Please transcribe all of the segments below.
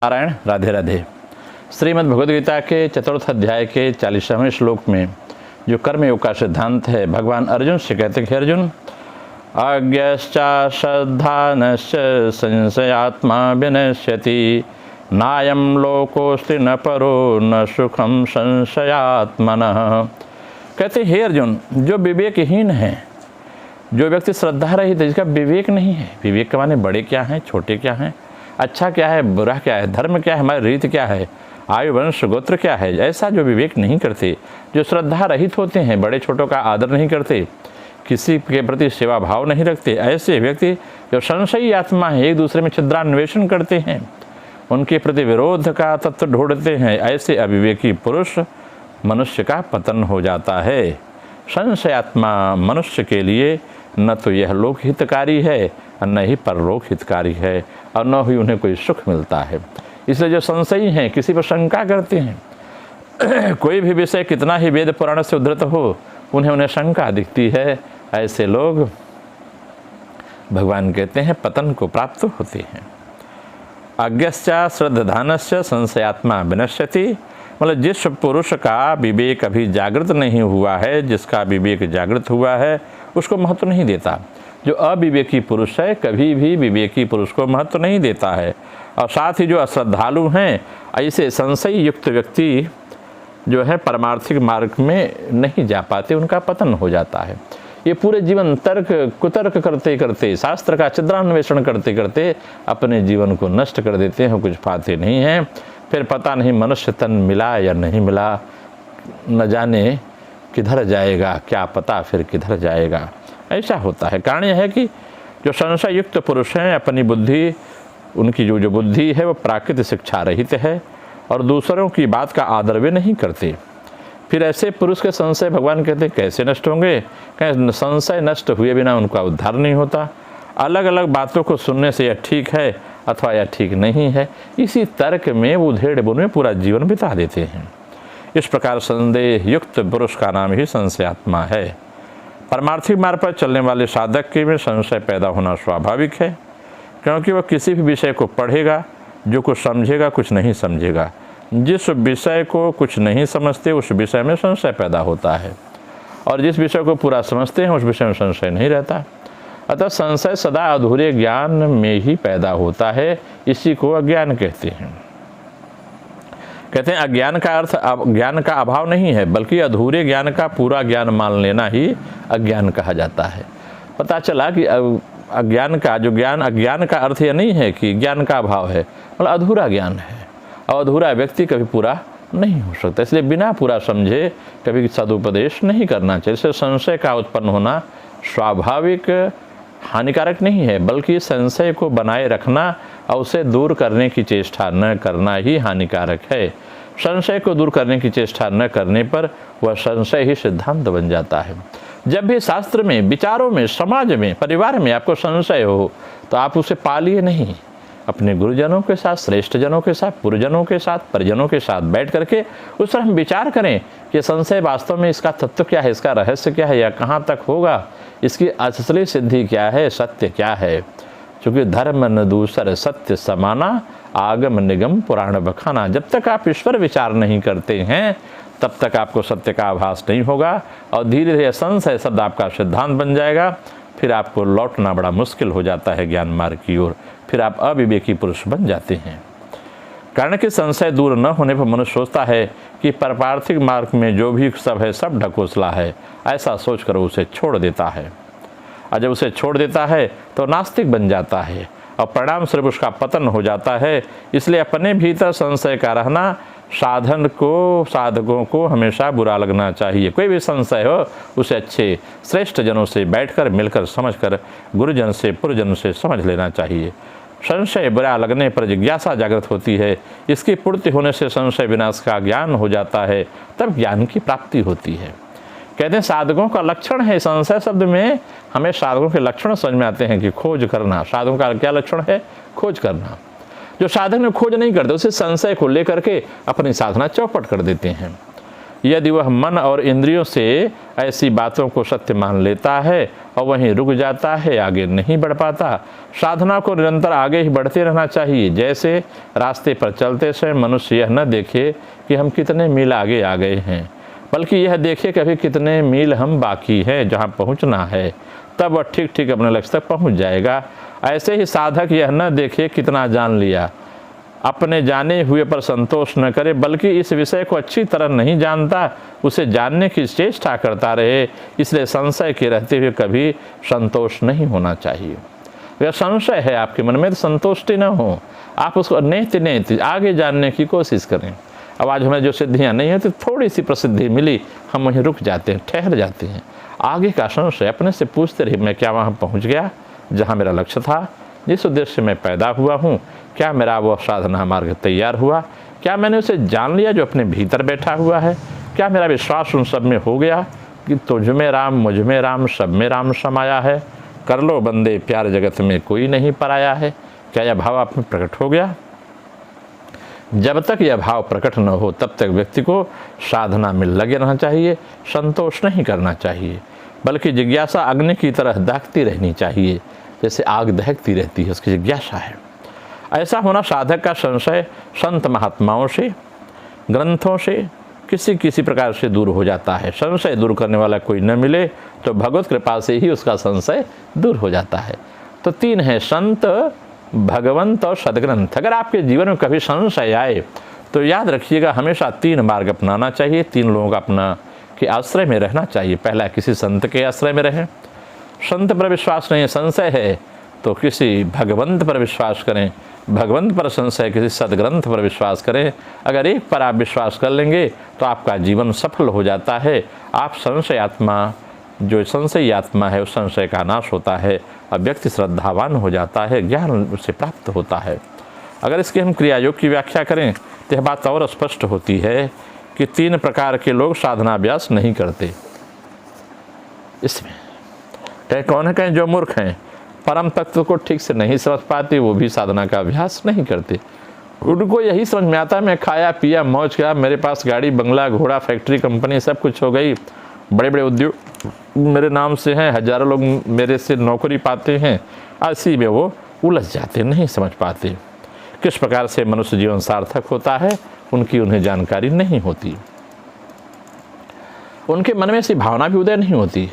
नारायण। राधे राधे। श्रीमद् भगवद गीता के चतुर्थ अध्याय के 40वें श्लोक में जो कर्मयोग का सिद्धांत है, भगवान अर्जुन से कहते हैं कि अर्जुन, अज्ञश्चा श्रद्धानश्च संशयात्मा विनश्यति नायं लोकोऽस्ति न परो न सुखम संशयात्मनः। कहते हे अर्जुन, जो विवेकहीन है, जो व्यक्ति श्रद्धा रहित है, जिसका विवेक नहीं है। विवेक के माने बड़े क्या हैं, छोटे क्या हैं, अच्छा क्या है, बुरा क्या है, धर्म क्या है, हमारी रीत क्या है, आयु वंश गोत्र क्या है, ऐसा जो विवेक नहीं करते, जो श्रद्धा रहित होते हैं, बड़े छोटों का आदर नहीं करते, किसी के प्रति सेवा भाव नहीं रखते, ऐसे व्यक्ति जो संशयी आत्मा है, एक दूसरे में छिद्रान्वेषण करते हैं, उनके प्रति विरोध का तत्व ढूंढते हैं, ऐसे अविवेकी पुरुष मनुष्य का पतन हो जाता है। संशयात्मा मनुष्य के लिए न तो यह लोक हितकारी है, न ही परलोक हितकारी है, और न ही उन्हें कोई सुख मिलता है। इसलिए जो संशयी हैं, किसी पर शंका करते हैं, कोई भी विषय कितना ही वेद पुराण से उद्धृत हो, उन्हें शंका दिखती है, ऐसे लोग भगवान कहते हैं पतन को प्राप्त होते हैं। अज्ञश्चा श्रद्धानस्य संशयात्मा विनश्यति, मतलब जिस पुरुष का विवेक अभी जागृत नहीं हुआ है, जिसका विवेक जागृत हुआ है, उसको महत्व नहीं देता। जो अविवेकी पुरुष है, कभी भी विवेकी पुरुष को महत्व नहीं देता है। और साथ ही जो अश्रद्धालु हैं, ऐसे संशय युक्त व्यक्ति जो है परमार्थिक मार्ग में नहीं जा पाते, उनका पतन हो जाता है। ये पूरे जीवन तर्क कुतर्क करते करते, शास्त्र का छिद्रान्वेषण करते करते अपने जीवन को नष्ट कर देते हैं, कुछ पाते नहीं हैं। फिर पता नहीं मनुष्य तन मिला या नहीं मिला, न जाने किधर जाएगा, क्या पता फिर किधर जाएगा, ऐसा होता है। कारण यह है कि जो संशय युक्त पुरुष हैं, अपनी बुद्धि, उनकी जो बुद्धि है वो प्राकृत शिक्षा रहित है, और दूसरों की बात का आदर वे नहीं करते। फिर ऐसे पुरुष के संशय भगवान कहते हैं कैसे नष्ट होंगे? कहें संशय नष्ट हुए बिना उनका उद्धार नहीं होता। अलग अलग बातों को सुनने से यह ठीक है अथवा यह ठीक नहीं है, इसी तर्क में वो उधेड़ बुन में पूरा जीवन बिता देते हैं। इस प्रकार संदेह युक्त पुरुष का नाम ही संशयात्मा है। परमार्थिक मार्ग पर चलने वाले साधक के में संशय पैदा होना स्वाभाविक है, क्योंकि वह किसी भी विषय को पढ़ेगा, जो कुछ समझेगा कुछ नहीं समझेगा। जिस विषय को कुछ नहीं समझते उस विषय में संशय पैदा होता है, और जिस विषय को पूरा समझते हैं उस विषय में संशय नहीं रहता। अतः संशय सदा अधूरे ज्ञान में ही पैदा होता है, इसी को अज्ञान कहते हैं। कहते हैं अज्ञान का अर्थ ज्ञान का अभाव नहीं है, बल्कि अधूरे ज्ञान का पूरा ज्ञान मान लेना ही अज्ञान कहा जाता है। पता चला कि अज्ञान का जो ज्ञान, अज्ञान का अर्थ यह नहीं है कि ज्ञान का अभाव है, मतलब अधूरा ज्ञान है, और अधूरा व्यक्ति कभी पूरा नहीं हो सकता। इसलिए बिना पूरा समझे कभी सदुपदेश नहीं करना चाहिए। इससे संशय का उत्पन्न होना स्वाभाविक हानिकारक नहीं है, बल्कि संशय को बनाए रखना और उसे दूर करने की चेष्टा न करना ही हानिकारक है। संशय को दूर करने की चेष्टा न करने पर वह संशय ही सिद्धांत बन जाता है। जब भी शास्त्र में, विचारों में, समाज में, परिवार में आपको संशय हो, तो आप उसे पालिए नहीं। अपने गुरुजनों के साथ, श्रेष्ठ जनों के साथ, पुरजनों के साथ, परिजनों के साथ बैठ करके उस पर हम विचार करें कि संशय वास्तव में इसका तत्व क्या है, इसका रहस्य क्या है, या कहाँ तक होगा, इसकी असली सिद्धि क्या है, सत्य क्या है। क्योंकि धर्म न दूसर सत्य समाना, आगम निगम पुराण बखाना। जब तक आप ईश्वर विचार नहीं करते हैं, तब तक आपको सत्य का आभास नहीं होगा, और धीरे धीरे संशय शब्द आपका सिद्धांत बन जाएगा। फिर आपको लौटना बड़ा मुश्किल हो जाता है ज्ञान मार्ग की ओर, फिर आप अविवेकी पुरुष बन जाते हैं। कारण कि संशय दूर न होने पर मनुष्य सोचता है कि पारमार्थिक मार्ग में जो भी सब है सब ढकोसला है, ऐसा सोचकर उसे छोड़ देता है। और जब उसे छोड़ देता है तो नास्तिक बन जाता है, और परिणाम स्वरूप उसका पतन हो जाता है। इसलिए अपने भीतर संशय का रहना साधकों को हमेशा बुरा लगना चाहिए। कोई भी संशय हो, उसे अच्छे श्रेष्ठ जनों से बैठकर मिलकर समझकर, गुरुजन से, पुरजन से समझ लेना चाहिए। संशय बुरा लगने पर जिज्ञासा जागृत होती है, इसकी पूर्ति होने से संशय विनाश का ज्ञान हो जाता है, तब ज्ञान की प्राप्ति होती है। कहते हैं साधकों का लक्षण है, संशय शब्द में हमें साधकों के लक्षण समझ में आते हैं कि खोज करना। साधकों का क्या लक्षण है? खोज करना। जो साधक में खोज नहीं करते, उसे संशय को लेकर के अपनी साधना चौपट कर देते हैं। यदि वह मन और इंद्रियों से ऐसी बातों को सत्य मान लेता है और वहीं रुक जाता है, आगे नहीं बढ़ पाता। साधना को निरंतर आगे ही बढ़ते रहना चाहिए। जैसे रास्ते पर चलते समय मनुष्य यह न देखे कि हम कितने मील आगे आ गए हैं, बल्कि यह देखे कभी कितने मील हम बाकी हैं जहाँ पहुँचना है, तब वह ठीक ठीक अपने लक्ष्य तक पहुँच जाएगा। ऐसे ही साधक यह न देखे कितना जान लिया, अपने जाने हुए पर संतोष न करे, बल्कि इस विषय को अच्छी तरह नहीं जानता, उसे जानने की चेष्टा करता रहे। इसलिए संशय के रहते हुए कभी संतोष नहीं होना चाहिए। अगर संशय है आपके मन में तो संतुष्टि न हो, आप उसको नेति नेति आगे जानने की कोशिश करें। अब आज हमें जो सिद्धियाँ नहीं होती, थोड़ी सी प्रसिद्धि मिली, हम वहीं रुक जाते हैं, ठहर जाते हैं। आगे का संशय अपने से पूछते रहिए, मैं क्या वहाँ पहुँच गया जहाँ मेरा लक्ष्य था, जिस उद्देश्य से मैं पैदा हुआ हूँ? क्या मेरा वो साधना मार्ग तैयार हुआ? क्या मैंने उसे जान लिया जो अपने भीतर बैठा हुआ है? क्या मेरा विश्वास उन सब में हो गया कि तुझ में राम, मुझ में राम, सब में राम समाया है? कर लो बंदे प्यार, जगत में कोई नहीं पराया है। क्या यह भाव आप में प्रकट हो गया? जब तक यह भाव प्रकट न हो तब तक व्यक्ति को साधना में लगे रहना चाहिए, संतोष नहीं करना चाहिए, बल्कि जिज्ञासा अग्नि की तरह दहकती रहनी चाहिए। जैसे आग दहकती रहती है, उसकी जिज्ञासा है। ऐसा होना साधक का संशय संत महात्माओं से, ग्रंथों से, किसी किसी प्रकार से दूर हो जाता है। संशय दूर करने वाला कोई न मिले तो भगवत कृपा से ही उसका संशय दूर हो जाता है। तो तीन है, संत, भगवंत और सदग्रंथ। अगर आपके जीवन में कभी संशय आए तो याद रखिएगा, हमेशा तीन मार्ग अपनाना चाहिए, तीन लोगों का अपना के आश्रय में रहना चाहिए। पहला, किसी संत के आश्रय में रहें। संत पर विश्वास नहीं है, संशय है तो किसी भगवंत पर विश्वास करें। भगवंत पर संशय, किसी सदग्रंथ पर विश्वास करें। अगर एक पर आप विश्वास कर लेंगे तो आपका जीवन सफल हो जाता है। आप संशय आत्मा, जो संशयी आत्मा है, उस संशय का नाश होता है और व्यक्ति श्रद्धावान हो जाता है, ज्ञान उससे प्राप्त होता है। अगर इसके हम क्रियायोग की व्याख्या करें तो यह बात और स्पष्ट होती है कि तीन प्रकार के लोग साधना अभ्यास नहीं करते। इसमें कहीं कौन है, कहीं जो मूर्ख हैं, परम तत्व को ठीक से नहीं समझ पाते, वो भी साधना का अभ्यास नहीं करते। उनको यही समझ में आता है मैं खाया पिया मौज किया, मेरे पास गाड़ी बंगला घोड़ा फैक्ट्री कंपनी सब कुछ हो गई, बड़े बड़े उद्योग मेरे नाम से हैं, हजारों लोग मेरे से नौकरी पाते हैं। इसी में वो उलझ जाते, नहीं समझ पाते किस प्रकार से मनुष्य जीवन सार्थक होता है, उनकी उन्हें जानकारी नहीं होती। उनके मन में ऐसी भावना भी उदय नहीं होती।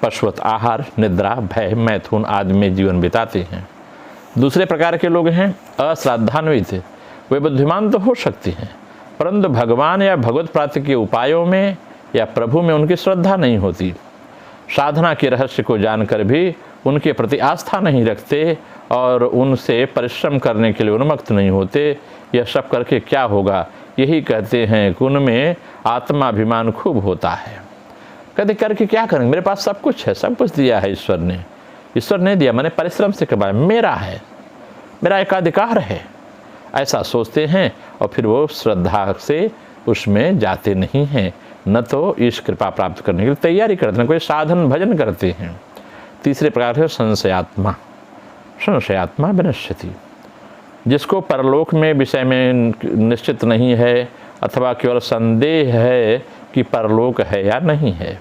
पशुवत आहार, निद्रा, भय, मैथुन आदि में जीवन बिताते हैं। दूसरे प्रकार के लोग हैं अश्रद्धान्वित। वे बुद्धिमान तो हो सकते हैं, परंतु भगवान या भगवत प्राप्ति के उपायों में या प्रभु में उनकी श्रद्धा नहीं होती। साधना के रहस्य को जानकर भी उनके प्रति आस्था नहीं रखते और उनसे परिश्रम करने के लिए उन्मुक्त नहीं होते। यह सब करके क्या होगा? यही कहते हैं कि उनमें आत्माभिमान खूब होता है। कहते करके क्या करेंगे, मेरे पास सब कुछ है, सब कुछ दिया है ईश्वर ने, ईश्वर ने दिया, मैंने परिश्रम से कमाया, मेरा है, मेरा एकाधिकार है, ऐसा सोचते हैं और फिर वो श्रद्धा से उसमें जाते नहीं हैं, न तो ईश कृपा प्राप्त करने के लिए तैयारी करते हैं, कोई साधन भजन करते हैं। तीसरे प्रकार है संशयात्मा। संशयात्मा विनश्यति, जिसको परलोक में विषय में निश्चित नहीं है अथवा केवल संदेह है कि परलोक है या नहीं है,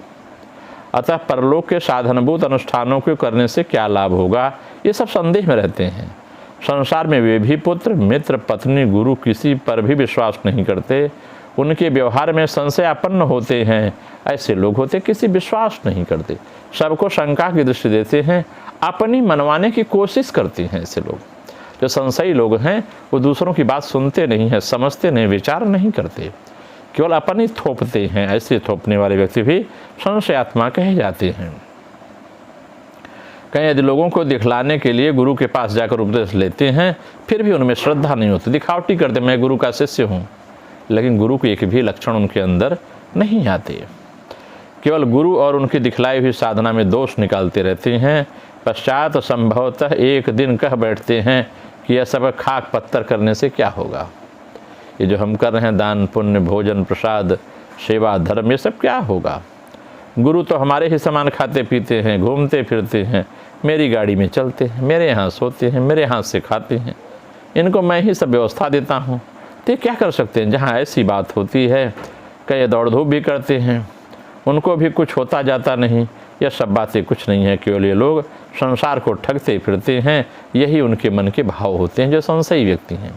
अतः परलोक के साधनभूत अनुष्ठानों को करने से क्या लाभ होगा, ये सब संदेह में रहते हैं। संसार में वे भी पुत्र, मित्र, पत्नी, गुरु किसी पर भी विश्वास नहीं करते, उनके व्यवहार में संशयापन्न होते हैं। ऐसे लोग होते किसी विश्वास नहीं करते, सबको शंका की दृष्टि देते हैं, अपनी मनवाने की कोशिश करते हैं। ऐसे लोग जो संशयी लोग हैं वो दूसरों की बात सुनते नहीं हैं, समझते नहीं, विचार नहीं करते, केवल अपनी थोपते हैं। ऐसे थोपने वाले व्यक्ति भी संशयात्मा कहे जाते हैं। कहीं यदि लोगों को दिखलाने के लिए गुरु के पास जाकर उपदेश लेते हैं फिर भी उनमें श्रद्धा नहीं होती, दिखावटी करते, मैं गुरु का शिष्य हूँ, लेकिन गुरु के एक भी लक्षण उनके अंदर नहीं आते। केवल गुरु और उनकी दिखलाई हुई साधना में दोष निकालते रहते हैं। पश्चात संभवतः एक दिन कह बैठते हैं कि यह सब खाक पत्थर करने से क्या होगा, ये जो हम कर रहे हैं दान पुण्य भोजन प्रसाद सेवा धर्म, ये सब क्या होगा? गुरु तो हमारे ही सामान खाते पीते हैं, घूमते फिरते हैं, मेरी गाड़ी में चलते हैं, मेरे यहाँ सोते हैं, मेरे हाथ से खाते हैं, इनको मैं ही सब व्यवस्था देता हूँ। तो क्या कर सकते हैं? जहाँ ऐसी बात होती है कई दौड़ धूप भी करते हैं, उनको भी कुछ होता जाता नहीं। यह सब बातें कुछ नहीं है, केवल ये लोग संसार को ठगते फिरते हैं। यही उनके मन के भाव होते हैं जो संशयी व्यक्ति हैं।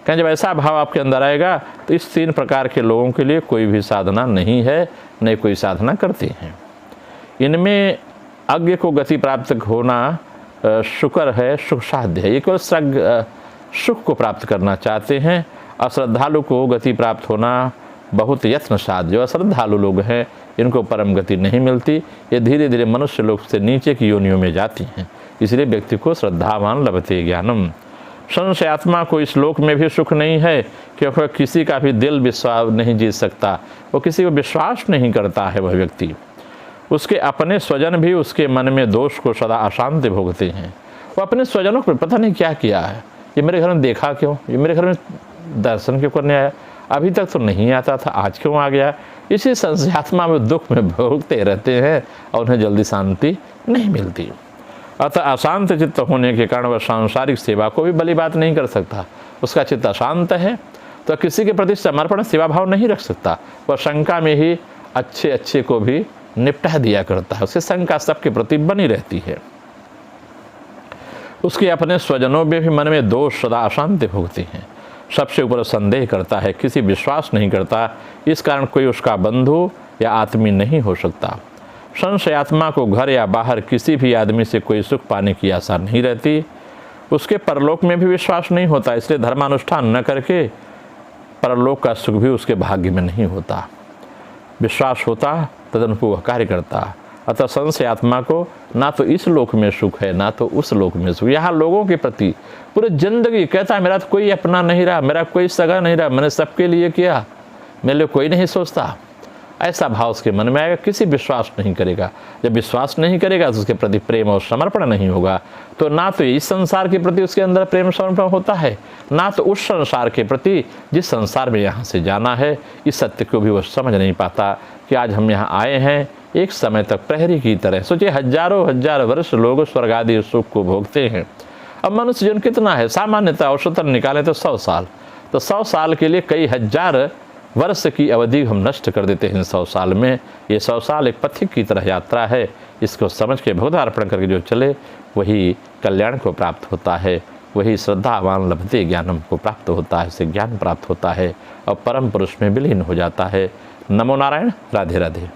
कहें जब ऐसा भाव आपके अंदर आएगा तो इस 3 प्रकार के लोगों के लिए कोई भी साधना नहीं है, न कोई साधना करते हैं। इनमें अज्ञ को गति प्राप्त होना शुकर है, सुख साध्य है। ये केवल सुख को प्राप्त करना चाहते हैं। अश्रद्धालु को गति प्राप्त होना बहुत यत्न साध्य। जो अश्रद्धालु लोग हैं इनको परम गति नहीं मिलती, ये धीरे धीरे मनुष्य लोग से नीचे की योनियों में जाती हैं। इसलिए व्यक्ति को श्रद्धावान लभते ज्ञानम। संशय आत्मा को इस लोक में भी सुख नहीं है, क्योंकि किसी का भी दिल विश्वास नहीं जीत सकता, वो किसी को विश्वास नहीं करता है। वह व्यक्ति, उसके अपने स्वजन भी उसके मन में दोष को सदा अशांति भोगते हैं। वो अपने स्वजनों को पता नहीं क्या किया है, ये मेरे घर में देखा क्यों, ये मेरे घर में दर्शन क्यों करने आया, अभी तक तो नहीं आता था, आज क्यों आ गया। इसी संशयात्मा में दुख में भोगते रहते हैं और उन्हें जल्दी शांति नहीं मिलती। अतः अशांत चित्त होने के कारण वह सांसारिक सेवा को भी भली बात नहीं कर सकता। उसका चित्त अशांत है तो किसी के प्रति समर्पण सेवा भाव नहीं रख सकता। वह शंका में ही अच्छे अच्छे को भी निपटा दिया करता है। उससे शंका सबके प्रति बनी रहती है। उसके अपने स्वजनों में भी मन में दोष सदा अशांति भोगते हैं। सबसे ऊपर संदेह करता है, किसी विश्वास नहीं करता। इस कारण कोई उसका बंधु या आत्मी नहीं हो सकता। संशय आत्मा को घर या बाहर किसी भी आदमी से कोई सुख पाने की आशा नहीं रहती। उसके परलोक में भी विश्वास नहीं होता, इसलिए धर्मानुष्ठान न करके परलोक का सुख भी उसके भाग्य में नहीं होता। विश्वास होता तदनुरूप वह कार्य करता। अतः संशय आत्मा को ना तो इस लोक में सुख है ना तो उस लोक में सुख। यहाँ लोगों के प्रति पूरी जिंदगी कहता है मेरा तो कोई अपना नहीं रहा, मेरा कोई सगा नहीं रहा, मैंने सबके लिए किया, मेरे लिए कोई नहीं सोचता। ऐसा भाव उसके मन में आएगा, किसी विश्वास नहीं करेगा। जब विश्वास नहीं करेगा तो उसके प्रति प्रेम और समर्पण नहीं होगा। तो ना तो इस संसार के प्रति उसके अंदर प्रेम समर्पण होता है, ना तो उस संसार के प्रति जिस संसार में यहाँ से जाना है। इस सत्य को भी वो समझ नहीं पाता कि आज हम यहाँ आए हैं एक समय तक प्रहरी की तरह। सोचिए हजारों हजार वर्ष लोग स्वर्ग आदि सुख को भोगते हैं। अब मनुष्य जीवन कितना है, सामान्यतः औसतन निकाले तो 100 साल। तो 100 साल के लिए कई हजार वर्ष की अवधि हम नष्ट कर देते हैं 100 साल में। ये 100 साल एक पथिक की तरह यात्रा है। इसको समझ के भगवत अर्पण करके जो चले वही कल्याण को प्राप्त होता है, वही श्रद्धावान लभते ज्ञानम को प्राप्त होता है, उसे ज्ञान प्राप्त होता है और परम पुरुष में विलीन हो जाता है। नमो नारायण। राधे राधे।